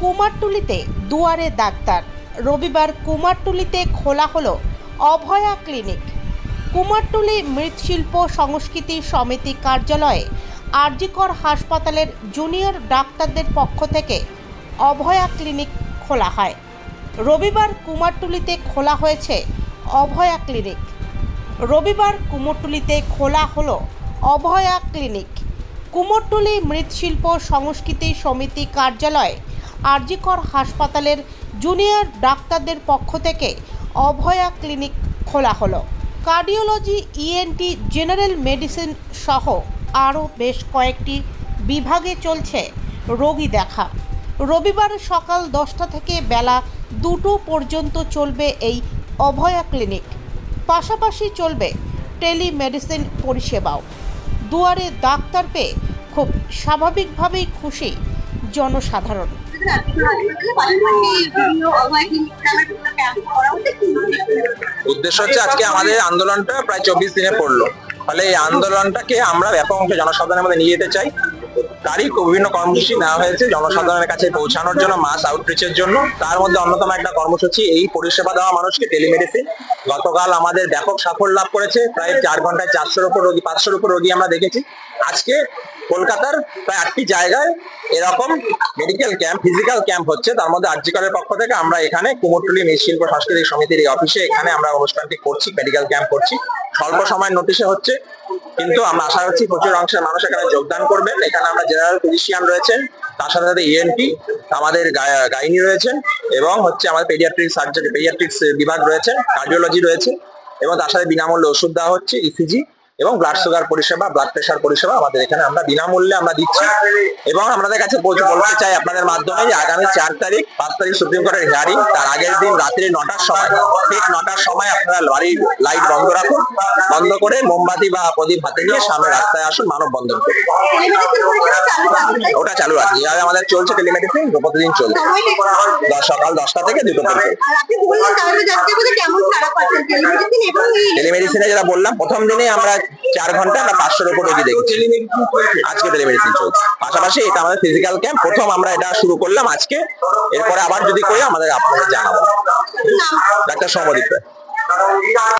কুমারটুলিতে দুয়ারে ডাক্তার। রবিবার কুমারটুলিতে খোলা হলো অভয়া ক্লিনিক। কুমারটুলি মৃৎশিল্প সংস্কৃতি সমিতি কার্যালয়ে আরজিকর হাসপাতালের জুনিয়র ডাক্তারদের পক্ষ থেকে অভয়া ক্লিনিক খোলা হয়। রবিবার কুমারটুলিতে খোলা হয়েছে অভয়া ক্লিনিক। রবিবার কুমোরটুলিতে খোলা হলো অভয়া ক্লিনিক। কুমোরটুলি মৃৎশিল্প সংস্কৃতি সমিতি কার্যালয়ে আরজিকর হাসপাতালের জুনিয়র ডাক্তারদের পক্ষ থেকে অভয়া ক্লিনিক খোলা হলো। কার্ডিওলজি, ইএনটি, জেনারেল মেডিসিন সহ আরও বেশ কয়েকটি বিভাগে চলছে রোগী দেখা। রবিবার সকাল 10টা থেকে বেলা 2টো পর্যন্ত চলবে এই অভয়া ক্লিনিক। পাশাপাশি চলবে টেলিমেডিসিন পরিষেবাও। দুয়ারে ডাক্তার পেয়ে খুব স্বাভাবিকভাবেই খুশি জনসাধারণ। উদ্দেশ্য হচ্ছে আজকে আমাদের আন্দোলনটা প্রায় 24 দিনে পড়লো, ফলে এই আন্দোলনটাকে আমরা ব্যাপক অংশে জনসাধারণের মধ্যে নিয়ে যেতে চাই। তারই বিভিন্ন কর্মসূচি নেওয়া হয়েছে জনসাধারণের কাছে পৌঁছানোর জন্য, মাস আউটরিচের জন্য। তার মধ্যে অন্যতম একটা কর্মসূচি এই পরিষেবা দেওয়া মানুষকে টেলিমেডিসিন। গতকাল আমাদের ব্যাপক সাফল্য লাভ করেছে, প্রায় 4 ঘন্টায় 400-র উপর রোগী, 500-র উপর রোগী আমরা দেখেছি। আজকে কলকাতার প্রায় 8টি জায়গায় এরকম মেডিকেল ক্যাম্প, ফিজিক্যাল ক্যাম্প হচ্ছে। তার মধ্যে আরজিকরের পক্ষ থেকে আমরা এখানে কুমোরটুলি মৃৎশিল্প সাংস্কৃতিক সমিতির এই অফিসে এখানে আমরা অনুষ্ঠানটি করছি, মেডিকেল ক্যাম্প করছি। স্বল্প সময়ের নোটিশে হচ্ছে, কিন্তু আমরা আশা করছি প্রচুর অংশের মানুষ এখানে যোগদান করবেন। এখানে আমরা জেনারেল ফিজিশিয়ান রয়েছেন, তার সাথে সাথে ইএনটি, আমাদের গাইনি রয়েছেন, এবং হচ্ছে আমাদের পেডিয়াট্রিক্স সার্জারি, পেডিয়াট্রিক্স বিভাগ রয়েছেন, কার্ডিওলজি রয়েছে, এবং তার সাথে বিনামূল্যে ওষুধ দেওয়া হচ্ছে, ইসিজি এবং ব্লাড সুগার পরিষেবা, ব্লাড প্রেশার পরিষেবা আমাদের এখানে আমরা বিনামূল্যে আমরা দিচ্ছি। এবং আপনাদের কাছে বলতে চাই আপনাদের মাধ্যমে যে আগামী 4 তারিখ, 5 তারিখ সুপ্রিম কোর্টের হিয়ারিং, তার আগের দিন রাত্রি 9টার সময়, ঠিক 9টার সময় আপনারা বাড়ির লাইট বন্ধ রাখুন, বন্ধ করে মোমবাতি বা প্রদীপ হাতে নিয়ে সামনে রাস্তায় আসুন, মানববন্ধন করুন। ওটা চালু আছে, যেভাবে আমাদের চলছে টেলিমেডিসিন প্রতিদিন চলছে, সকাল 10টা থেকে 2টো পর্যন্ত। টেলিমেডিসিনে যেটা বললাম, প্রথম দিনে আমরা 4 ঘন্টা আমরা 500-র উপর রোগী দেখছি। আজকে টেলিমেডিসিন চলছে। পাশাপাশি এটা আমাদের ফিজিক্যাল ক্যাম্প, প্রথম আমরা এটা শুরু করলাম আজকে। এরপরে আবার যদি করি আমাদের আপনাদের জানাবো। ডাক্তার সমদীপ রায়।